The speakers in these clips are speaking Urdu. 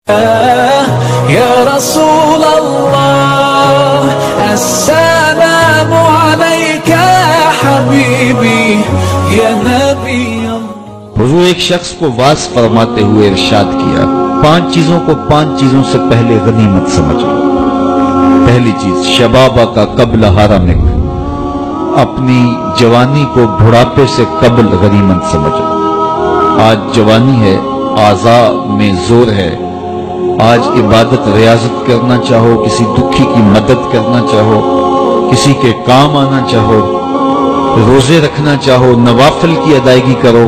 يا رسول الله السلام عليك يا حبيبي يا نبي الله۔ حضور ایک شخص کو واعظ فرماتے ہوئے ارشاد کیا، 5 چیزوں کو 5 چیزوں سے پہلے غنیمت سمجھ لو۔ پہلی چیز شبابہ کا قبل حرمک، اپنی جوانی کو بڑھاپے سے قبل غنیمت سمجھ لو۔ آج جوانی ہے، اعضاء میں زور ہے، آج عبادت ریاضت کرنا چاہو، کسی دکھی کی مدد کرنا چاہو، کسی کے کام آنا چاہو، روزے رکھنا چاہو، نوافل کی ادائیگی کرو،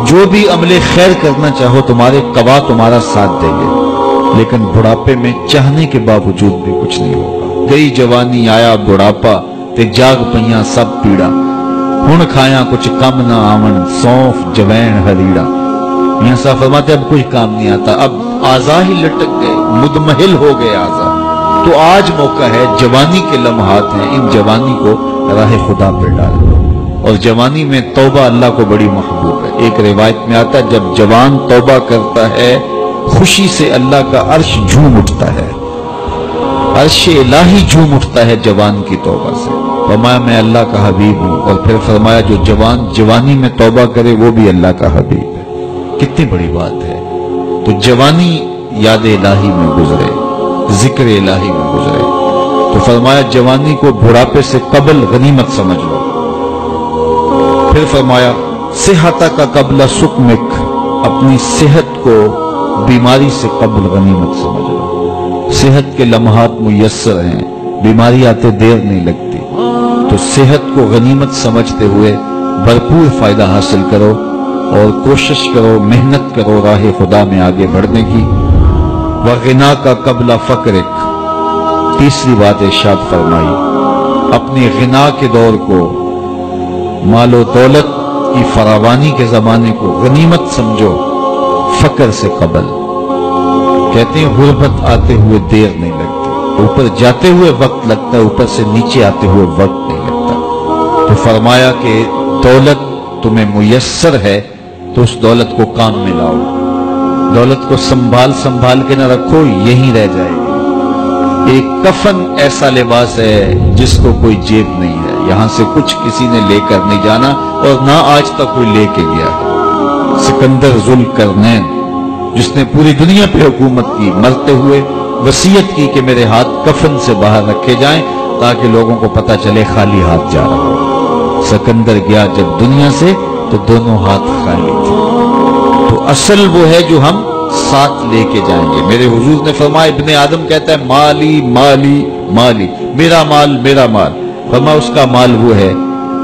جو بھی عمل خیر کرنا چاہو، تمہارے قوا تمہارا ساتھ دیں گے، لیکن بڑھاپے میں چاہنے کے باوجود بھی کچھ نہیں ہوگا۔ گئی جوانی آیا بڑھاپا تے جاگ پئیاں سب پیڑا، ہن کھایاں کچھ کم نہ آون، سونف جوین ہریڑا۔ میاں صاحب فرماتے اب کچھ کام نہیں آتا، اب اعضاء ہی لٹک گئے، مدمحل ہو گئے اعضاء۔ تو آج موقع ہے، جوانی کے لمحات ہیں، ان جوانی کو راہ خدا پہ ڈالو۔ اور جوانی میں توبہ اللہ کو بڑی محبوب ہے۔ ایک روایت میں آتا ہے جب جوان توبہ کرتا ہے، خوشی سے اللہ کا عرش جھوم اٹھتا ہے، عرش الہی جھوم اٹھتا ہے جوان کی توبہ سے۔ فرمایا میں اللہ کا حبیب ہوں، اور پھر فرمایا جو جوان جوانی میں توبہ کرے وہ بھی اللہ کا حبیب ہے۔ کتنی بڑی بات ہے۔ تو جوانی یاد الہی میں گزرے، ذکر الہی میں گزرے، تو فرمایا جوانی کو بڑھاپے سے قبل غنیمت سمجھ لو۔ پھر فرمایا صحت کا قبل سقمک، اپنی صحت کو بیماری سے قبل غنیمت سمجھ لو۔ صحت کے لمحات میسر ہیں، بیماری آتے دیر نہیں لگتی، تو صحت کو غنیمت سمجھتے ہوئے بھرپور فائدہ حاصل کرو، اور کوشش کرو، محنت کرو راہ خدا میں آگے بڑھنے کی۔ وغنا کا قبل فقرک، تیسری بات ارشاد فرمائی، اپنی غنا کے دور کو، مال و دولت کی فراوانی کے زمانے کو غنیمت سمجھو فقر سے قبل۔ کہتے ہیں غربت آتے ہوئے دیر نہیں لگتی، اوپر جاتے ہوئے وقت لگتا ہے، اوپر سے نیچے آتے ہوئے وقت نہیں لگتا۔ تو فرمایا کہ دولت تمہیں میسر ہے تو اس دولت کو کام میں لاؤ، دولت کو سنبھال کے نہ رکھو، یہیں رہ جائے گی۔ ایک کفن ایسا لباس ہے جس کو کوئی جیب نہیں ہے، یہاں سے کچھ کسی نے لے کر نہیں جانا، اور نہ آج تک کوئی لے کے گیا ہے۔ سکندر ذوالقرنین جس نے پوری دنیا پہ حکومت کی، مرتے ہوئے وصیت کی کہ میرے ہاتھ کفن سے باہر رکھے جائیں تاکہ لوگوں کو پتہ چلے خالی ہاتھ جا رہا ہو۔ سکندر گیا جب دنیا سے تو دونوں ہاتھ خالی تھے۔ تو اصل وہ ہے جو ہم ساتھ لے کے جائیں گے۔ میرے حضور نے فرمایا، ابن آدم کہتا ہے مالی مالی مالی، میرا مال میرا مال۔ فرمایا اس کا مال وہ ہے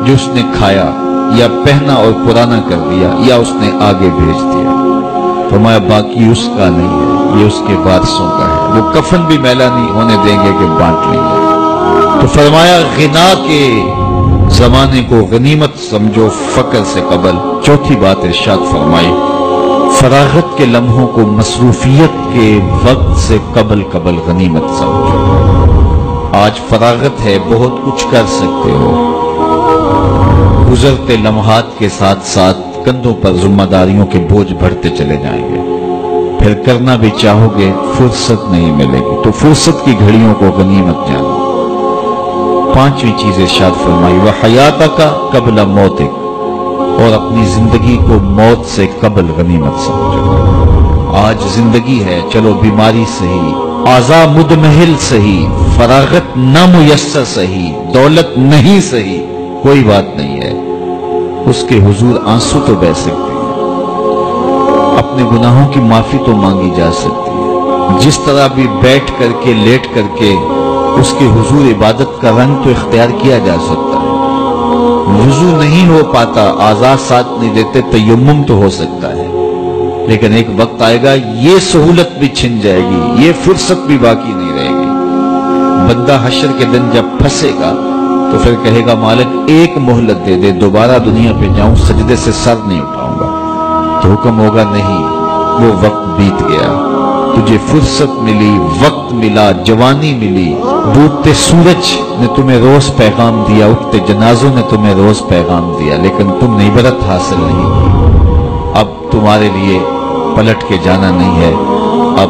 جو اس نے کھایا یا پہنا اور پرانا کر دیا یا اس نے آگے بھیج دیا۔ فرمایا باقی اس کا نہیں ہے، یہ اس کے وارثوں کا ہے، وہ کفن بھی میلا نہیں ہونے دیں گے کہ بانٹ لیں گے۔ تو فرمایا غنا کے زمانے کو غنیمت سمجھو فقر سے قبل۔ چوتھی بات ارشاد فرمائی، فراغت کے لمحوں کو مصروفیت کے وقت سے قبل غنیمت سمجھو۔ آج فراغت ہے، بہت کچھ کر سکتے ہو، گزرتے لمحات کے ساتھ ساتھ کندھوں پر ذمہ داریوں کے بوجھ بڑھتے چلے جائیں گے، پھر کرنا بھی چاہو گے فرصت نہیں ملے گی۔ تو فرصت کی گھڑیوں کو غنیمت جانو۔ پانچویں چیز ارشاد فرمائی، وحیاتک قبل موتک، اور اپنی زندگی کو موت سے قبل غنیمت سمجھو۔ آج زندگی ہے، چلو بیماری صحیح، اعضاء مدمحل صحیح، فراغت نہ میسر صحیح، دولت نہیں صحیح، کوئی بات نہیں ہے، اس کے حضور آنسو تو بہہ سکتے ہیں، اپنے گناہوں کی معافی تو مانگی جا سکتی ہے، جس طرح بھی بیٹھ کر کے لیٹ کر کے اس کے حضور عبادت کا رنگ تو اختیار کیا جا سکتا ہے۔ وضو نہیں ہو پاتا، اعضاء ساتھ نہیں دیتے، تیمم تو ہو سکتا ہے، لیکن ایک وقت آئے گا یہ سہولت بھی چھن جائے گی، یہ فرصت بھی باقی نہیں رہے گی۔ بندہ حشر کے دن جب پھنسے گا تو پھر کہے گا مالک ایک مہلت دے دے، دوبارہ دنیا پہ جاؤں، سجدے سے سر نہیں اٹھاؤں گا۔ تو حکم ہوگا نہیں، وہ وقت بیت گیا، تجھے فرصت ملی، وقت ملا، جوانی ملی، ڈوبتے سورج نے تمہیں روز پیغام دیا، اٹھتے جنازوں نے تمہیں روز پیغام دیا، لیکن تم نے عبرت حاصل نہیں کی۔ اب تمہارے لیے پلٹ کے جانا نہیں ہے، اب